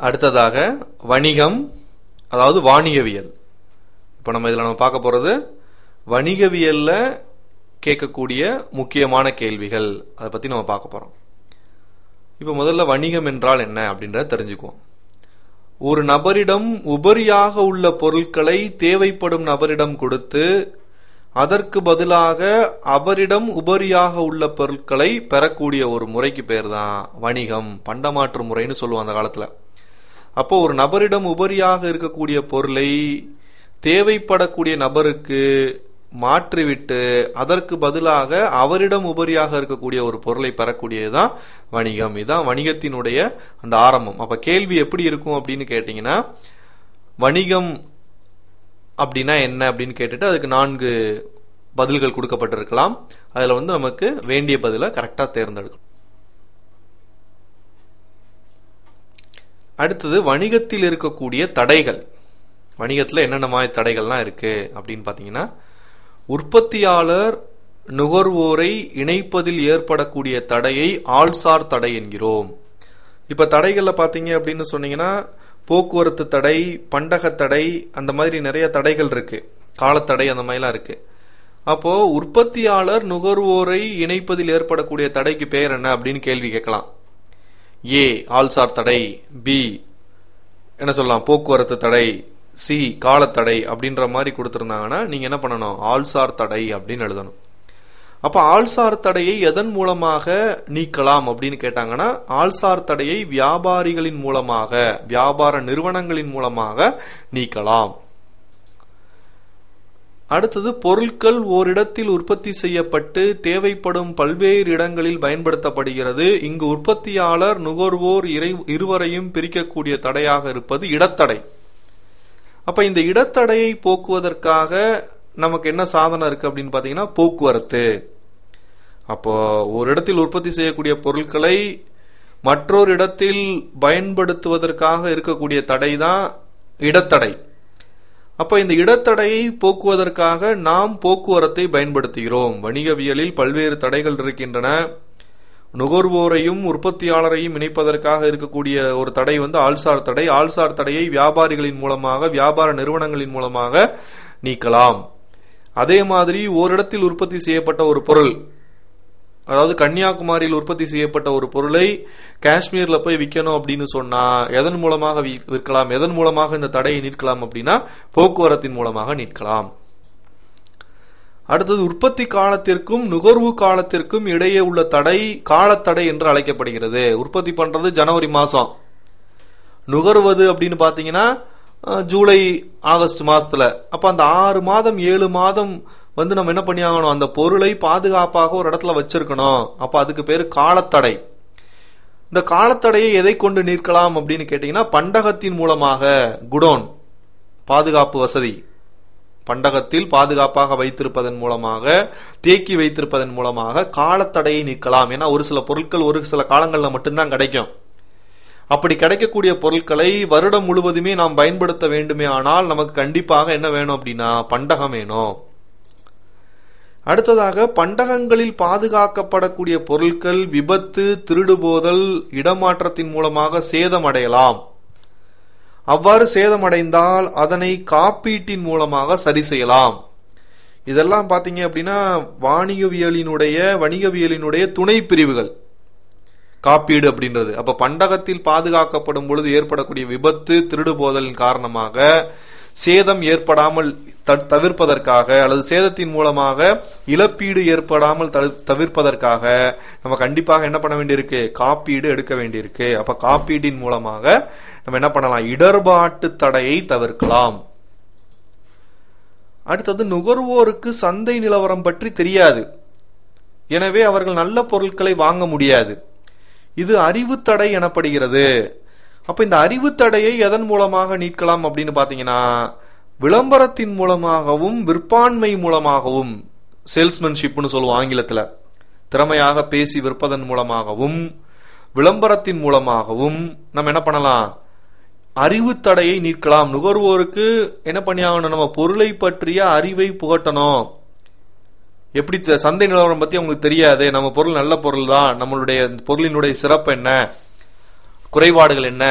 அடுத்ததாக வணிகம், அதாவது வாணிகவியல். இப்போ நம்ம பார்க்க போறது வணிகவியல்ல கேட்கக்கூடிய முக்கியமான கேள்விகள். அதை பத்தி நம்ம பார்க்க போறோம். இப்போ முதல்ல வணிகம் என்றால் என்ன அப்படின்றத தெரிஞ்சுக்குவோம். ஒரு நபரிடம் உபரியாக உள்ள பொருட்களை தேவைப்படும் நபரிடம் கொடுத்து அதற்கு பதிலாக அவரிடம் உபரியாக உள்ள பொருட்களை பெறக்கூடிய ஒரு முறைக்கு பேர் தான் வணிகம். பண்டமாற்று முறைன்னு சொல்லுவோம் அந்த காலத்துல. அப்போ ஒரு நபரிடம் உபரியாக இருக்கக்கூடிய பொருளை தேவைப்படக்கூடிய நபருக்கு மாற்றிவிட்டு அதற்கு பதிலாக அவரிடம் உபரியாக இருக்கக்கூடிய ஒரு பொருளை பெறக்கூடியதுதான் வணிகம். இதுதான் வணிகத்தினுடைய அந்த ஆரம்பம். அப்ப கேள்வி எப்படி இருக்கும் அப்படின்னு கேட்டீங்கன்னா, வணிகம் அப்படின்னா என்ன அப்படின்னு கேட்டுட்டு அதுக்கு 4 பதில்கள் கொடுக்கப்பட்டிருக்கலாம். அதுல நமக்கு வேண்டிய பதிலை கரெக்டா தேர்ந்தெடுக்கும். அடுத்தது வணிகத்தில் இருக்கக்கூடிய தடைகள். வணிகத்துல என்னென்ன மாதிரி தடைகள்லாம் இருக்கு அப்படின்னு பாத்தீங்கன்னா, உற்பத்தியாளர் நுகர்வோரை இணைப்பதில் ஏற்படக்கூடிய தடையை ஆள்சார் தடை என்கிறோம். இப்ப தடைகள்ல பாத்தீங்க அப்படின்னு சொன்னீங்கன்னா, போக்குவரத்து தடை, பண்டக தடை, அந்த மாதிரி நிறைய தடைகள் இருக்கு. காலத்தடை அந்த மாதிரிலாம் இருக்கு. அப்போ உற்பத்தியாளர் நுகர்வோரை இணைப்பதில் ஏற்படக்கூடிய தடைக்கு பெயர் என்ன அப்படின்னு கேள்வி கேட்கலாம். ஏ ஆள்சார் தடை, பி என்ன சொல்லலாம் போக்குவரத்து தடை, சி காலத்தடை அப்படின்ற மாதிரி கொடுத்திருந்தாங்கன்னா நீங்க என்ன பண்ணணும், ஆள்சார் தடை அப்படின்னு எழுதணும். அப்ப ஆள்சார் தடையை எதன் மூலமாக நீக்கலாம் அப்படின்னு கேட்டாங்கன்னா, ஆள்சார் தடையை வியாபாரிகளின் மூலமாக, வியாபார நிறுவனங்களின் மூலமாக நீக்கலாம். அடுத்தது பொருட்கள் ஓரிடத்தில் உற்பத்தி செய்யப்பட்டு தேவைப்படும் பல்வேறு இடங்களில் பயன்படுத்தப்படுகிறது. இங்கு உற்பத்தியாளர் நுகர்வோர் இருவரையும் பிரிக்கக்கூடிய தடையாக இருப்பது இடத்தடை. அப்ப இந்த இடத்தடையை போக்குவதற்காக நமக்கு என்ன சாதனம் இருக்கு அப்படின்னு பாத்தீங்கன்னா, போக்குவரத்து. அப்போ ஒரு இடத்தில் உற்பத்தி செய்யக்கூடிய பொருட்களை மற்றொரு இடத்தில் பயன்படுத்துவதற்காக இருக்கக்கூடிய தடை தான் இடத்தடை. அப்ப இந்த இடத்தடையை போக்குவதற்காக நாம் போக்குவரத்தை பயன்படுத்துகிறோம். வணிகவியலில் பல்வேறு தடைகள் இருக்கின்றன. நுகர்வோரையும் உற்பத்தியாளரையும் இணைப்பதற்காக இருக்கக்கூடிய ஒரு தடை ஆள்சார் தடை. ஆள்சார் தடையை வியாபாரிகளின் மூலமாக, வியாபார நிறுவனங்களின் மூலமாக நீக்கலாம். அதே மாதிரி ஓரிடத்தில் உற்பத்தி செய்யப்பட்ட ஒரு பொருள், அதாவது கன்னியாகுமரியில் உற்பத்தி செய்யப்பட்ட ஒரு பொருளை காஷ்மீர்ல போய் விற்கணும் அப்படின்னு சொன்னா எதன் மூலமாக விற்கலாம், எதன் மூலமாக இந்த தடையை நீக்கலாம் அப்படின்னா போக்குவரத்தின் மூலமாக நீக்கலாம். அடுத்தது உற்பத்தி காலத்திற்கும் நுகர்வு காலத்திற்கும் இடையே உள்ள தடை காலத்தடை என்று அழைக்கப்படுகிறது. உற்பத்தி பண்றது ஜனவரி மாசம், நுகர்வது அப்படின்னு பாத்தீங்கன்னா ஜூலை ஆகஸ்ட் மாசத்துல. அப்ப அந்த 6 மாதம் 7 மாதம் நம்ம என்ன பண்ணி ஆகணும், அந்த பொருளை பாதுகாப்பாக ஒரு இடத்துல வச்சிருக்கணும். அப்ப அதுக்கு பேரு காலத்தடை. இந்த காலத்தடையை எதை கொண்டு நீக்கலாம் அப்படின்னு கேட்டீங்கன்னா, பண்டகத்தின் மூலமாக, குடோன் பாதுகாப்பு வசதி, பண்டகத்தில் பாதுகாப்பாக வைத்திருப்பதன் மூலமாக, தேக்கி வைத்திருப்பதன் மூலமாக காலத்தடையை நீக்கலாம். ஏன்னா ஒரு சில பொருட்கள் ஒரு சில காலங்கள்ல மட்டும்தான் கிடைக்கும். அப்படி கிடைக்கக்கூடிய பொருட்களை வருடம் முழுவதுமே நாம் பயன்படுத்த வேண்டுமே ஆனால் நமக்கு கண்டிப்பாக என்ன வேணும் அப்படின்னா பண்டகம் வேணும். அடுத்ததாக பண்டகங்களில் பாதுகாக்கப்படக்கூடிய பொருட்கள் விபத்து, திருடுபோதல், இடமாற்றத்தின் மூலமாக சேதமடையலாம். அவ்வாறு சேதமடைந்தால் அதனை காப்பீட்டின் மூலமாக சரி செய்யலாம். இதெல்லாம் பாத்தீங்க அப்படின்னா வணிகவியலினுடைய துணை பிரிவுகள் காப்பீடு அப்படின்றது. அப்ப பண்டகத்தில் பாதுகாக்கப்படும் பொழுது ஏற்படக்கூடிய விபத்து, திருடுபோதலின் காரணமாக சேதம் ஏற்படாமல் தவிர்ப்பதற்காக அல்லது சேதத்தின் மூலமாக இழப்பீடு ஏற்படாமல் தவிர்ப்பதற்காக நம்ம கண்டிப்பாக என்ன பண்ண வேண்டியிருக்கு, காப்பீடு எடுக்க வேண்டியிருக்கு. அப்ப காப்பீட்டின் மூலமாக நம்ம என்ன பண்ணலாம், இடர்பாட்டு தடையை தவிர்க்கலாம். அடுத்தது நுகர்வோருக்கு சந்தை நிலவரம் பற்றி தெரியாது, எனவே அவர்கள் நல்ல பொருட்களை வாங்க முடியாது. இது அறிவு தடை எனப்படுகிறது. அப்ப இந்த அறிவு தடையை எதன் மூலமாக நீக்கலாம் அப்படின்னு பாத்தீங்கன்னா, விளம்பரத்தின் மூலமாகவும் விற்பான்மை மூலமாகவும், சேல்ஸ்மேன்ஷிப்னு சொல்லுவோம் ஆங்கிலத்துல, திறமையாக பேசி விற்பதன் மூலமாகவும் விளம்பரத்தின் மூலமாகவும் நம்ம என்ன பண்ணலாம், அறிவு தடையை நீக்கலாம். நுகர்வோருக்கு என்ன பண்ணியாகணும், நம்ம பொருளை பற்றிய அறிவை புகட்டணும். எப்படி சந்தை நிலவரம் பத்தி அவங்களுக்கு தெரியாது, நம்ம பொருள் நல்ல பொருள் தான், நம்மளுடைய பொருளினுடைய சிறப்பு என்ன, குறைபாடுகள் என்ன